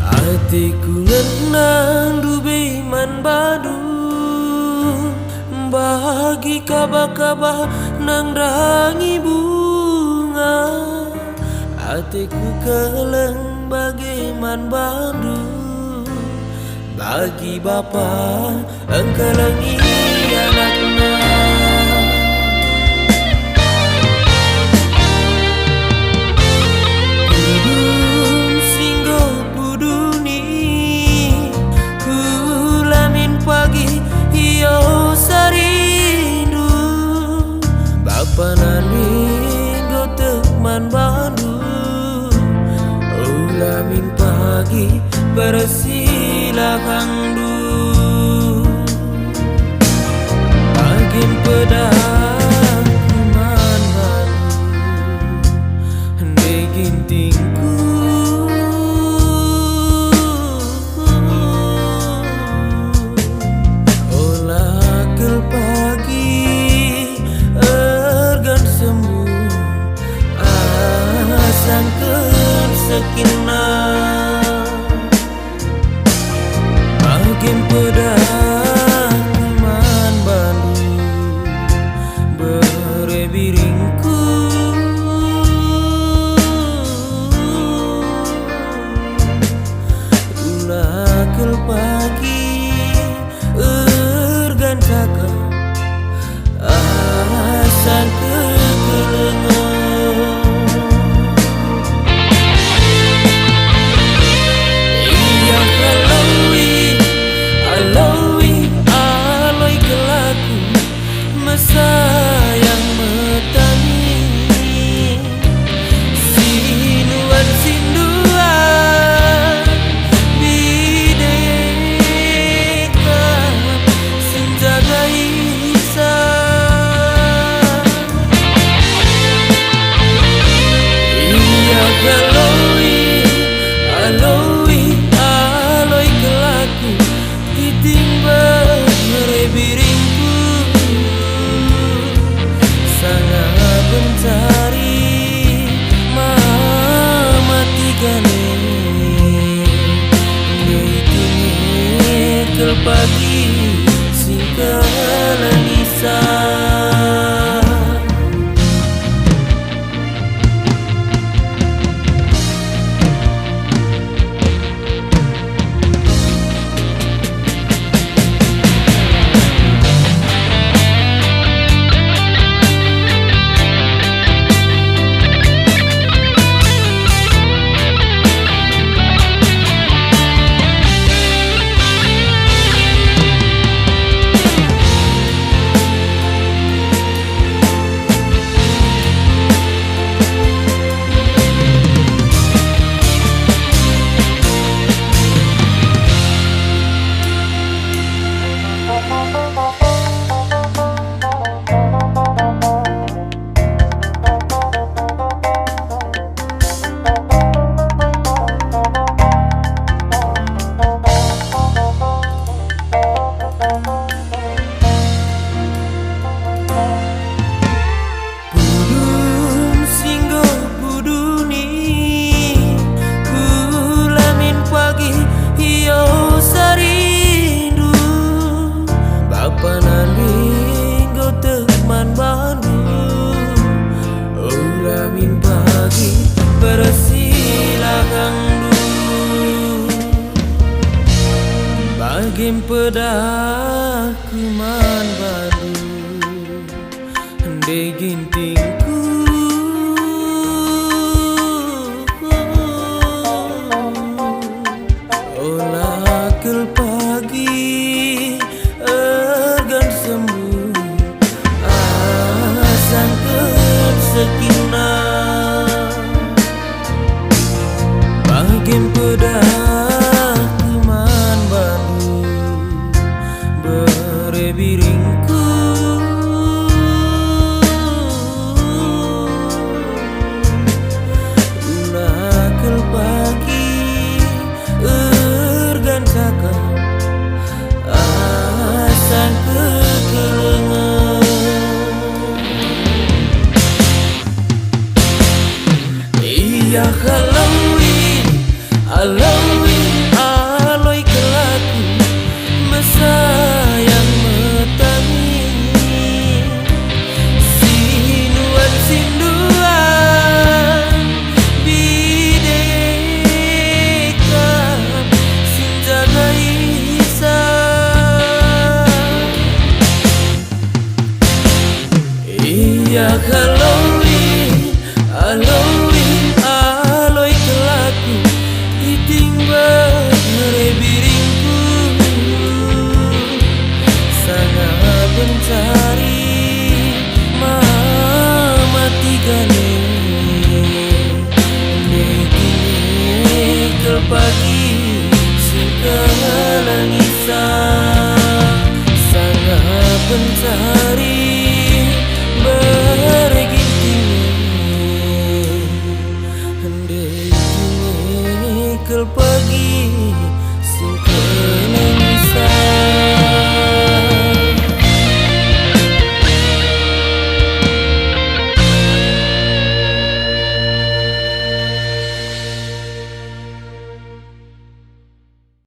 Hatiku ngenang dubai man badu bagi kabah-kabah nang rangi bunga. Hatiku keleng bagaiman badu bagi bapa engkelengi anaknya. Pananindo tekman badu ulamin pagi bersilakan du agim pedang man badu hende gintingku olah kel pagi sangken sekina agim pedang man bandu berebiringku ulah kel pagi ergan caka sangken kelengan. Sayang metani sinuan sinduan bideka senjaga isa iya aloi kelaku ditimbang merebiringku mencari mati gane ngitini kel pagi singkala nisa. Pananindo tekman badu ulamin pagi bersilakan du bagim pedah kuman badu hende gintingku olah kel pagi sangken sekina bagim pedah kuman badu berebiri Ya halawi, alawi, aloi kelaku mesayang metangi sinuan sinduan bideka sinjaga isa. Ya halawi, alawi, aloi kelaku ditimba rebiringku sangat mencari mati gane negine kelpagi segala nisa sangat mencari